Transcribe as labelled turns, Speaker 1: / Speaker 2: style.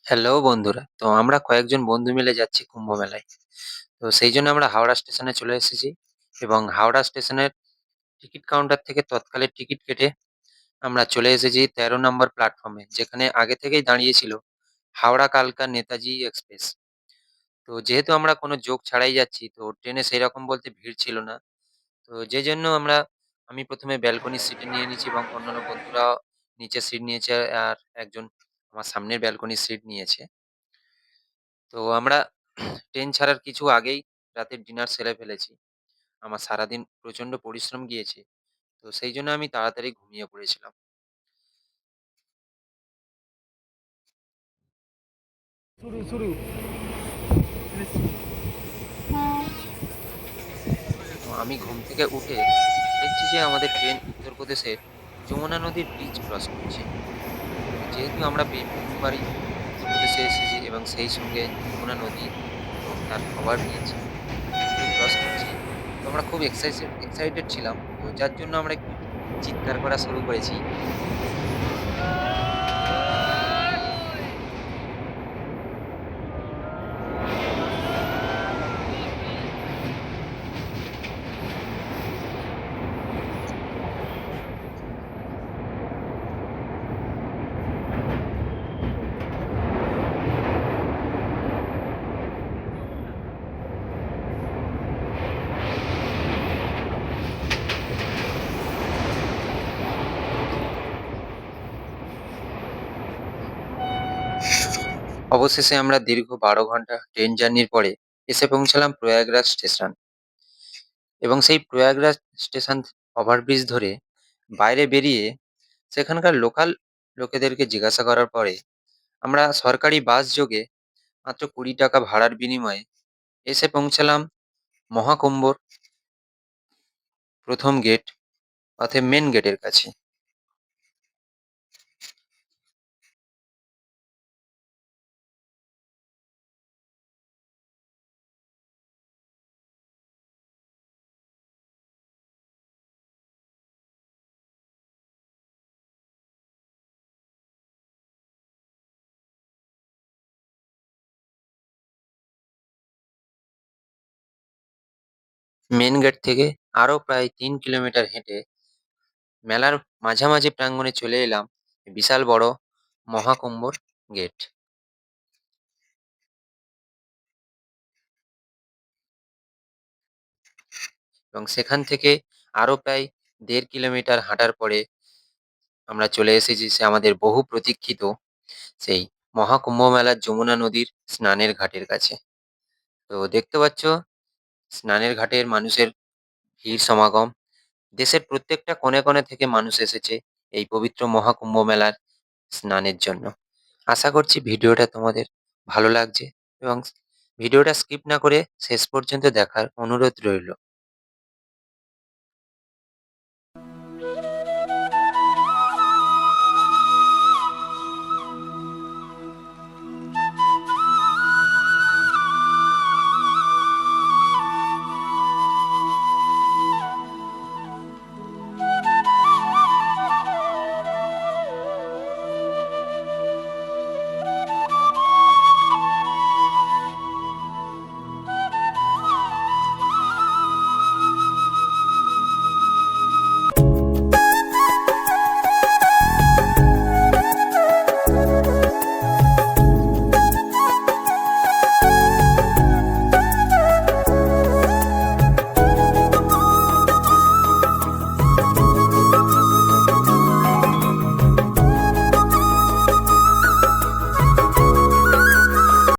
Speaker 1: Hello বন্ধুরা। তো আমরা কয়েকজন বন্ধু মিলে যাচ্ছি কুম্ভ মেলায়। তো সেই জন্য আমরা হাওড়া স্টেশনে চলে এসেছি এবং হাওড়া স্টেশনের টিকিট কাউন্টার থেকে তৎকালে টিকিট কেটে আমরা চলে এসেছি ১৩ নম্বর প্ল্যাটফর্মে, যেখানে আগে থেকেই দাঁড়িয়েছিল হাওড়া কালকা নেতাজি এক্সপ্রেস। তো যেহেতু আমরা কোনো যোগ ছাড়াই যাচ্ছি, তো ট্রেনে সেইরকম বলতে ভিড় ছিল না। তো যে জন্য আমি ১ম এ ব্যালকনির সিটে নিয়ে নিয়েছি এবং অন্যান্য বন্ধুরা নিচের সিট নিয়েছে আর একজন আমার সামনের ব্যালকনির সিট নিয়েছে। তো আমরা ট্রেন ছাড়ার কিছু আগেই রাতের ডিনার সেরে ফেলেছি। আমার সারাদিন প্রচন্ড পরিশ্রম গিয়েছে। তো সেই জন্য আমি তাড়াতাড়ি ঘুমিয়ে পড়েছিলাম।
Speaker 2: শুরু শুরু
Speaker 1: তো আমি ঘুম থেকে উঠে দেখছি যে আমাদের ট্রেন উত্তরপ্রদেশের যমুনা নদীর ব্রিজ ক্রস করছে। তো যেহেতু আমরা এই ১ম বারই উত্তরপ্রদেশে এসেছি এবং সেই সঙ্গে যমুনা নদী এবং তার ওভারব্রিজ দুটোই ক্রস করছি। তো আমরা খুব এক্সাইটেড ছিলাম। তো যার জন্য আমরা একটু চিৎকার করা শুরু করেছি। অবশেষে আমরা দীর্ঘ ১২ ঘন্টা ট্রেন জার্নির পরে এসে পৌঁছালাম প্রয়াগরাজ স্টেশন এবং সেই প্রয়াগরাজ স্টেশন ওভারব্রিজ ধরে বাইরে বেরিয়ে সেখানকার লোকাল লোকেদেরকে জিজ্ঞাসা করার পরে আমরা সরকারি বাস যোগে মাত্র ৳২০ ভাড়ার বিনিময়ে এসে পৌঁছালাম মহাকুম্ভর ১ম গেট অর্থাৎ মেন গেটের কাছে। মেন গেট থেকে আরো প্রায় ৩ কিলোমিটার হেঁটে মেলার মাঝামাঝি প্রাঙ্গণে চলে এলাম বিশাল বড় মহাকুম্ভর গেট। এবং সেখান থেকে আরো প্রায় ১.৫ কিলোমিটার হাঁটার পরে আমরা চলে এসেছি সে আমাদের বহু প্রতীক্ষিত সেই মহাকুম্ভ মেলার যমুনা নদীর স্নানের ঘাটের কাছে। তো দেখতে পাচ্ছ স্নানের ঘাটের মানুষের ভিড় সমাগম। দেশের প্রত্যেকটা কোণে কোণে থেকে মানুষ এসেছে এই পবিত্র মহাকুম্ভ মেলার স্নানের জন্য। আশা করছি ভিডিওটা তোমাদের ভালো লাগছে এবং ভিডিওটা স্কিপ না করে শেষ পর্যন্ত দেখার অনুরোধ রইল।